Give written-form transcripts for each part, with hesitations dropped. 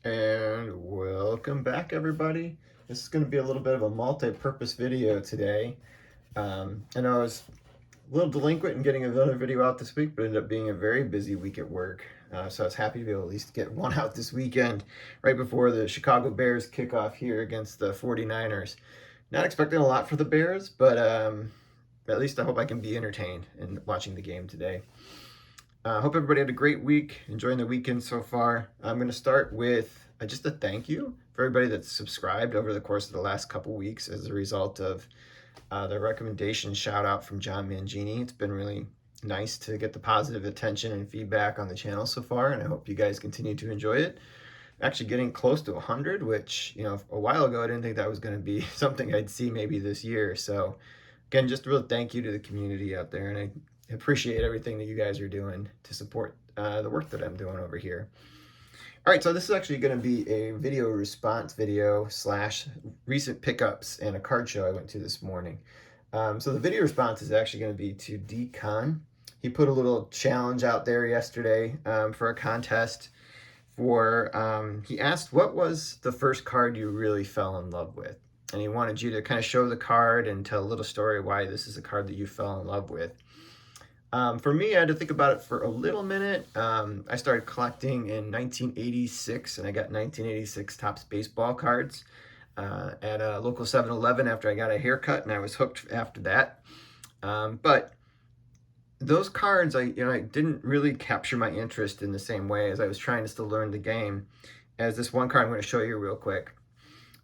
And welcome back, everybody. This is going to be a little bit of a multi-purpose video today. I know I was a little delinquent in getting another video out this week, but ended up being a very busy week at work. So I was happy to be able to at least get one out this weekend, right before the Chicago Bears kick off here against the 49ers. Not expecting a lot for the Bears, but at least I hope I can be entertained in watching the game today. Hope everybody had a great week, enjoying the weekend so far. I'm going to start with just a thank you for everybody that's subscribed over the course of the last couple weeks as a result of the recommendation shout out from John Mangini. It's been really nice to get the positive attention and feedback on the channel so far, and I hope you guys continue to enjoy it. Actually getting close to 100, which, you know, a while ago I didn't think that was going to be something I'd see maybe this year. So again, just a real thank you to the community out there, and I appreciate everything that you guys are doing to support the work that I'm doing over here. All right, so this is actually going to be a video response video / recent pickups and a card show I went to this morning. So the video response is actually going to be to DKAHN. He put a little challenge out there yesterday for a contest for, he asked, what was the first card you really fell in love with? And he wanted you to kind of show the card and tell a little story why this is a card that you fell in love with. For me, I had to think about it for a little minute. I started collecting in 1986, and I got 1986 Topps baseball cards at a local 7-Eleven after I got a haircut, and I was hooked after that. But those cards, I didn't really capture my interest in the same way as I was trying to still learn the game, as this one card I'm going to show you real quick.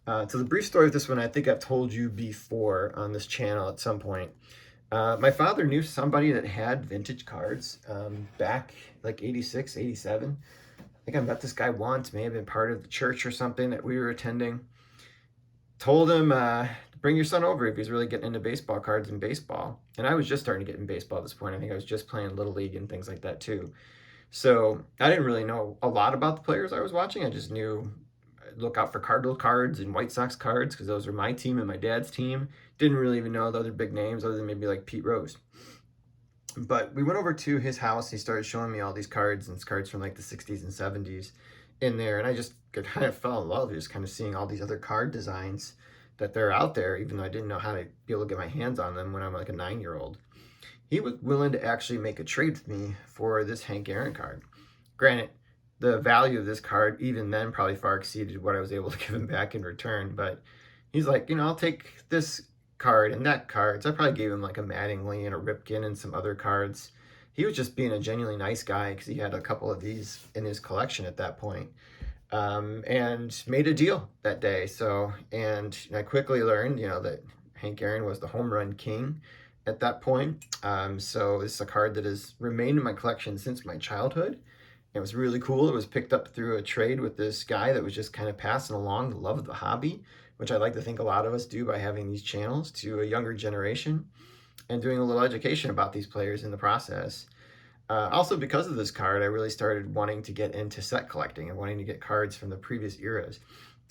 So the brief story of this one, I think I've told you before on this channel at some point. My father knew somebody that had vintage cards back like 86, 87. I think I met this guy once, may have been part of the church or something that we were attending. Told him, bring your son over if he's really getting into baseball cards and baseball. And I was just starting to get in baseball at this point. I think I was just playing Little League and things like that too. So I didn't really know a lot about the players I was watching. I just knew look out for Cardinal cards and White Sox cards because those were my team and my dad's team. Didn't really even know the other big names other than maybe like Pete Rose. But we went over to his house. He started showing me all these cards, and it's cards from like the 60s and 70s in there. And I just kind of fell in love just kind of seeing all these other card designs that they're out there, even though I didn't know how to be able to get my hands on them when I'm like a 9-year-old. He was willing to actually make a trade with me for this Hank Aaron card. Granted, the value of this card even then probably far exceeded what I was able to give him back in return. But he's like, you know, I'll take this card and that card. So I probably gave him like a Mattingly and a Ripken and some other cards. He was just being a genuinely nice guy because he had a couple of these in his collection at that point. And made a deal that day. So, and I quickly learned, you know, that Hank Aaron was the home run king at that point. So this is a card that has remained in my collection since my childhood. It was really cool. It was picked up through a trade with this guy that was just kind of passing along the love of the hobby, which I like to think a lot of us do by having these channels to a younger generation and doing a little education about these players in the process. Also, because of this card, I really started wanting to get into set collecting and wanting to get cards from the previous eras.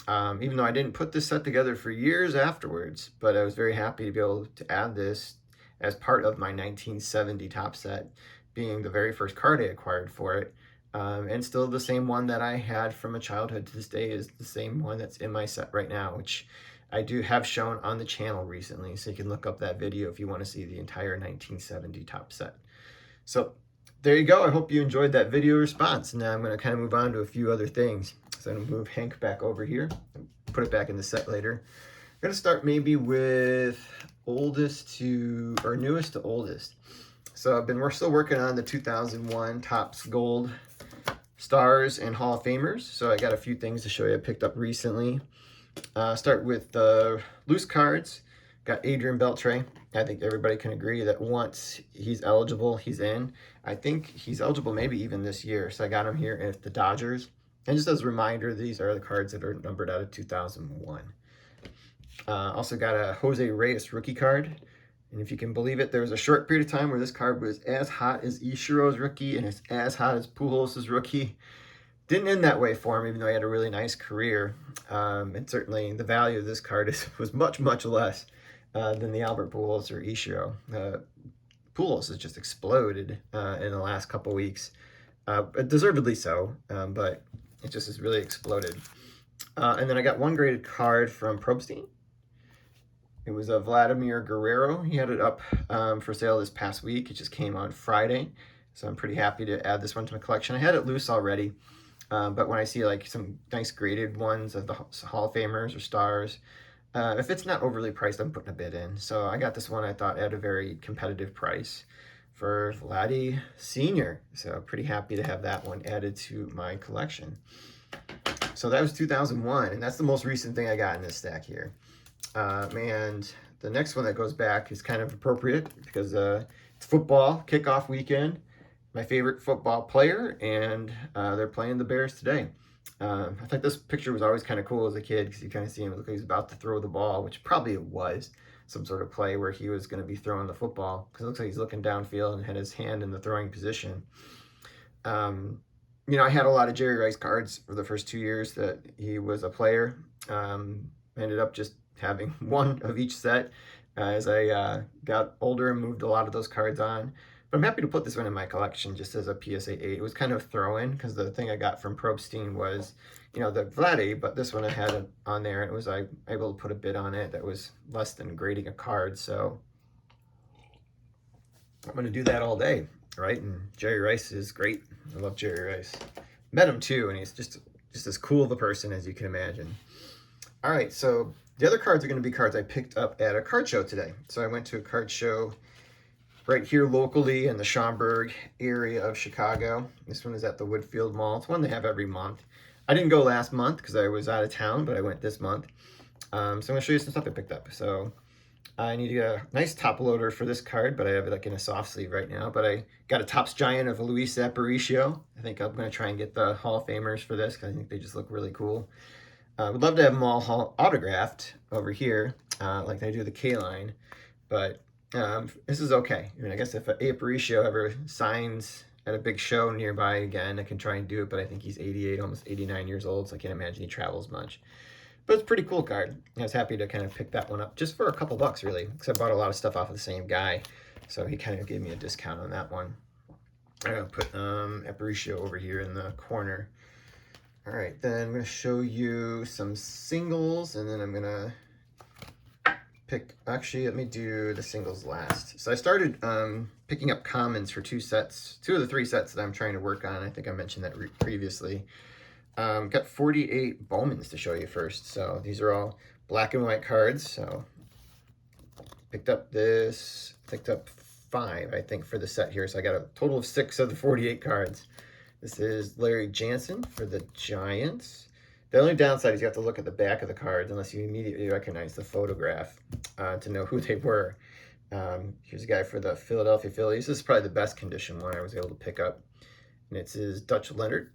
Even though I didn't put this set together for years afterwards, but I was very happy to be able to add this as part of my 1970 Topps set, being the very first card I acquired for it. And still the same one that I had from a childhood to this day is the same one that's in my set right now, which I do have shown on the channel recently. So you can look up that video if you want to see the entire 1970 Topps set. So there you go. I hope you enjoyed that video response. Now I'm going to kind of move on to a few other things. So I'm going to move Hank back over here, put it back in the set later. I'm going to start maybe with oldest to, or newest to oldest. So we're still working on the 2001 Topps Gold Stars and Hall of Famers. So I got a few things to show you I picked up recently. Start with the loose cards. Got Adrian Beltre. I think everybody can agree that once he's eligible, he's in. I think he's eligible maybe even this year. So I got him here at the Dodgers. And just as a reminder, these are the cards that are numbered out of 2001. Also got a Jose Reyes rookie card. And if you can believe it, there was a short period of time where this card was as hot as Ishiro's rookie and it's as hot as Pujols' rookie. Didn't end that way for him, even though he had a really nice career. And certainly the value of this card was much, much less than the Albert Pujols or Ichiro. Pujols has just exploded in the last couple weeks, deservedly so. But It just has really exploded. And then I got one graded card from Probstein. It was a Vladimir Guerrero. He had it up for sale this past week. It just came on Friday. So I'm pretty happy to add this one to my collection. I had it loose already, but when I see like some nice graded ones of the Hall of Famers or stars, if it's not overly priced, I'm putting a bid in. So I got this one, I thought, at a very competitive price for Vladdy Sr. So pretty happy to have that one added to my collection. So that was 2001, and that's the most recent thing I got in this stack here. And the next one that goes back is kind of appropriate because it's football kickoff weekend. My favorite football player, and they're playing the Bears today. I think this picture was always kind of cool as a kid because you kind of see him look like he's about to throw the ball, which probably it was some sort of play where he was going to be throwing the football because it looks like he's looking downfield and had his hand in the throwing position. You know, I had a lot of Jerry Rice cards for the first 2 years that he was a player. I ended up just having one of each set as I got older and moved a lot of those cards on. But I'm happy to put this one in my collection just as a PSA 8. It was kind of a throw-in because the thing I got from Probstein was, you know, the Vladdy, but this one I had it on there and it was able to put a bid on it that was less than grading a card. So I'm going to do that all day, right? And Jerry Rice is great. I love Jerry Rice. Met him too, and he's just as cool of a person as you can imagine. All right, so the other cards are going to be cards I picked up at a card show today. So I went to a card show right here locally in the Schaumburg area of Chicago. This one is at the Woodfield Mall. It's one they have every month. I didn't go last month because I was out of town, but I went this month. So I'm going to show you some stuff I picked up. So I need to get a nice top loader for this card, but I have it like in a soft sleeve right now. But I got a Topps Giant of Luis Aparicio. I think I'm going to try and get the Hall of Famers for this because I think they just look really cool. Would love to have them all autographed over here, like they do the K-line, but this is okay. I mean, I guess if Aparicio ever signs at a big show nearby again, I can try and do it, but I think he's 88, almost 89 years old, so I can't imagine he travels much. But it's a pretty cool card. I was happy to kind of pick that one up just for a couple bucks, really, because I bought a lot of stuff off of the same guy, so he kind of gave me a discount on that one. I'm going to put Aparicio over here in the corner. All right, then I'm going to show you some singles, and then I'm going to pick, actually, let me do the singles last. So I started picking up commons for two of the three sets that I'm trying to work on. I think I mentioned that previously. Got 48 Bowmans to show you first. So these are all black and white cards. So picked up 5, I think, for the set here. So I got a total of 6 of the 48 cards. This is Larry Jansen for the Giants. The only downside is you have to look at the back of the cards unless you immediately recognize the photograph to know who they were. Here's a guy for the Philadelphia Phillies. This is probably the best condition one I was able to pick up. And it's his Dutch Leonard.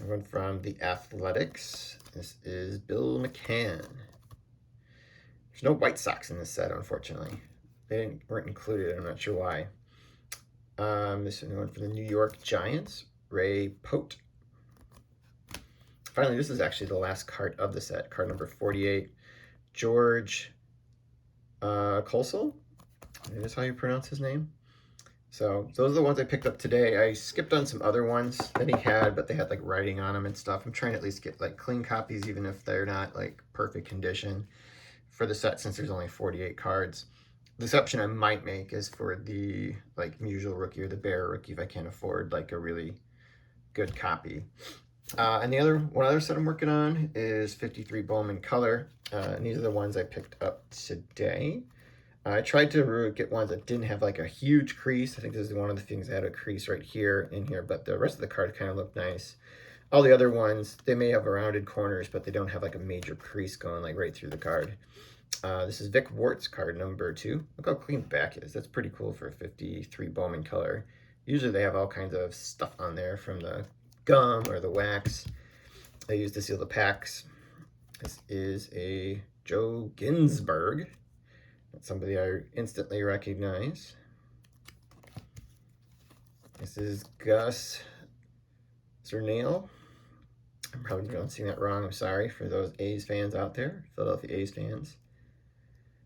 One from the Athletics. This is Bill McCann. There's no White Sox in this set, unfortunately. They weren't included. I'm not sure why. This is one for the New York Giants. Ray Pote. Finally, this is actually the last card of the set. Card number 48. George Colsell. Is this how you pronounce his name? So those are the ones I picked up today. I skipped on some other ones that he had, but they had like writing on them and stuff. I'm trying to at least get like clean copies, even if they're not like perfect condition for the set, since there's only 48 cards. The exception I might make is for the like usual rookie or the Bear rookie if I can't afford like a really good copy. And the one other set I'm working on is 53 Bowman Color. And these are the ones I picked up today. I tried to get ones that didn't have like a huge crease. I think this is one of the things that had a crease right here in here, but the rest of the cards kind of look nice. All the other ones, they may have rounded corners, but they don't have like a major crease going like right through the card. This is Vic Wart's card number 2. Look how clean the back is. That's pretty cool for a 53 Bowman Color. Usually they have all kinds of stuff on there from the gum or the wax they use to seal the packs. This is a Joe Ginsberg. That's somebody I instantly recognize. This is Gus Zernale. I'm probably pronouncing that wrong. I'm sorry for those A's fans out there, Philadelphia A's fans.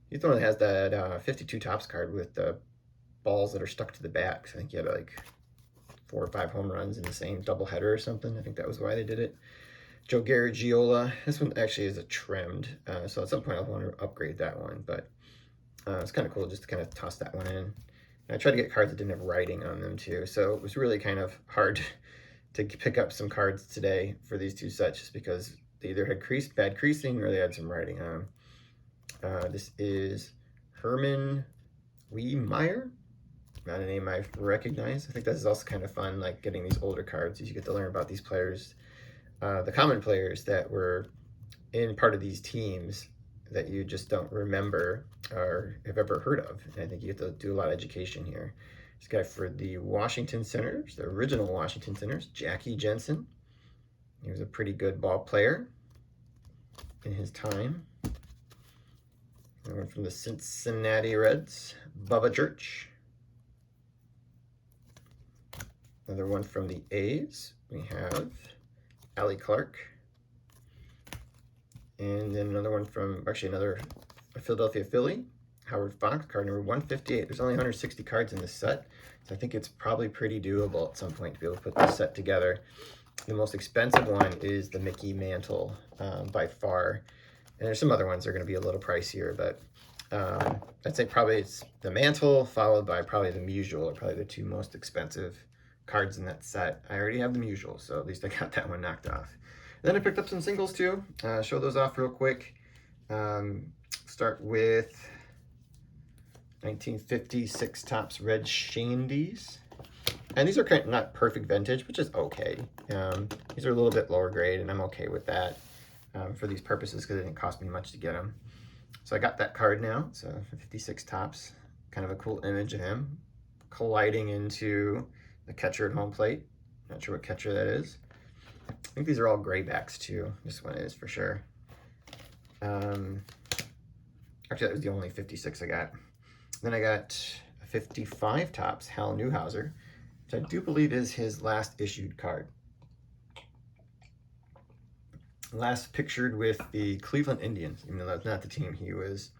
He's the one that has that 52 Topps card with the balls that are stuck to the back. So I think he had like 4 or 5 home runs in the same doubleheader or something. I think that was why they did it. Joe Garagiola. This one actually is a trimmed, so at some point I'll want to upgrade that one, but it's kind of cool just to kind of toss that one in. And I tried to get cards that didn't have writing on them too, so it was really kind of hard to pick up some cards today for these two sets just because they either had bad creasing or they had some writing on them. This is Herman Wiemeyer. Not a name I recognize. I think this is also kind of fun, like getting these older cards. You get to learn about these players, the common players that were in part of these teams that you just don't remember or have ever heard of. And I think you get to do a lot of education here. This guy for the Washington Senators, the original Washington Senators, Jackie Jensen. He was a pretty good ball player in his time. Another one from the Cincinnati Reds, Bubba Church. Another one from the A's, we have Allie Clark. And then another one from, actually another Philadelphia Philly, Howard Fox, card number 158. There's only 160 cards in this set, so I think it's probably pretty doable at some point to be able to put this set together. The most expensive one is the Mickey Mantle by far. And there's some other ones that are going to be a little pricier, but I'd say probably it's the Mantle followed by probably the Musial, are probably the two most expensive cards in that set. I already have the Musial, so at least I got that one knocked off. Then I picked up some singles too. Show those off real quick. Start with 1956 Topps Red Shandies. And these are kind of not perfect vintage, which is okay. These are a little bit lower grade, and I'm okay with that for these purposes because it didn't cost me much to get them. So I got that card now. So 56 Topps, kind of a cool image of him colliding into the catcher at home plate. Not sure what catcher that is. I think these are all graybacks too. This one is for sure. Actually, that was the only 56 I got. Then I got a 55 Topps Hal Newhouser, which I do believe is his last issued card. Last pictured with the Cleveland Indians, even though that's not the team he was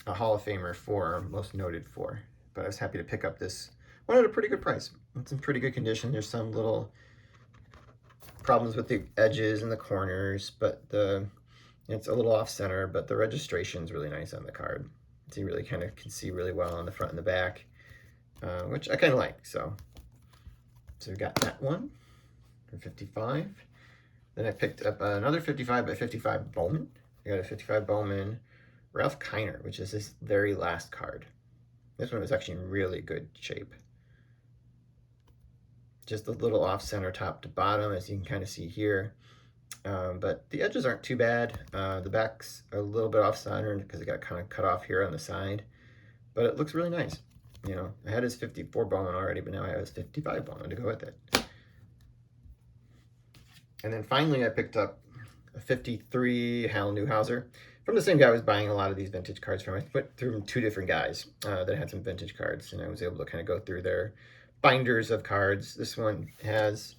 a Hall of Famer for, most noted for. But I was happy to pick up this one at a pretty good price. It's in pretty good condition. There's some little problems with the edges and the corners, but it's a little off center, but the registration is really nice on the card. So you really kind of can see really well on the front and the back, which I kind of like. So we got that one for 55. Then I picked up another 55 by 55 Bowman. I got a 55 Bowman Ralph Kiner, which is his very last card. This one was actually in really good shape. Just a little off center top to bottom, as you can kind of see here. But the edges aren't too bad. The back's a little bit off center because it got kind of cut off here on the side. But it looks really nice. You know, I had his 54 Bowman already, but now I have his 55 Bowman to go with it. And then finally I picked up a 53 Hal Newhouser from the same guy I was buying a lot of these vintage cards from. I went through two different guys that had some vintage cards, and I was able to kind of go through their binders of cards. This one has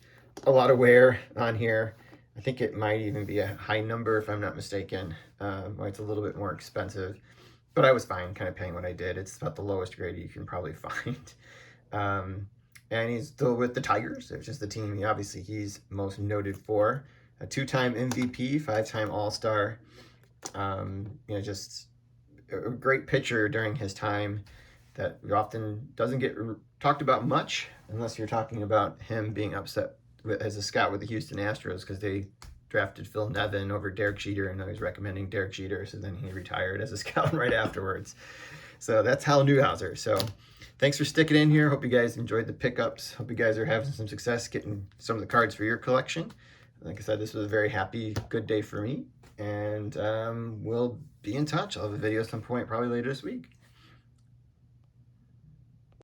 a lot of wear on here. I think it might even be a high number if I'm not mistaken. Why it's a little bit more expensive, but I was fine kind of paying what I did. It's about the lowest grade you can probably find. And he's still with the Tigers, which is the team obviously he's most noted for. A 2-time MVP, 5-time All-Star. You know, just a great pitcher during his time that often doesn't get talked about much unless you're talking about him being upset as a scout with the Houston Astros because they drafted Phil Nevin over Derek Jeter, and I was recommending Derek Jeter, so then he retired as a scout right afterwards. So that's Hal Newhouser. So thanks for sticking in here. Hope you guys enjoyed the pickups. Hope you guys are having some success getting some of the cards for your collection. Like I said, this was a very happy, good day for me. And we'll be in touch. I'll have a video at some point, probably later this week.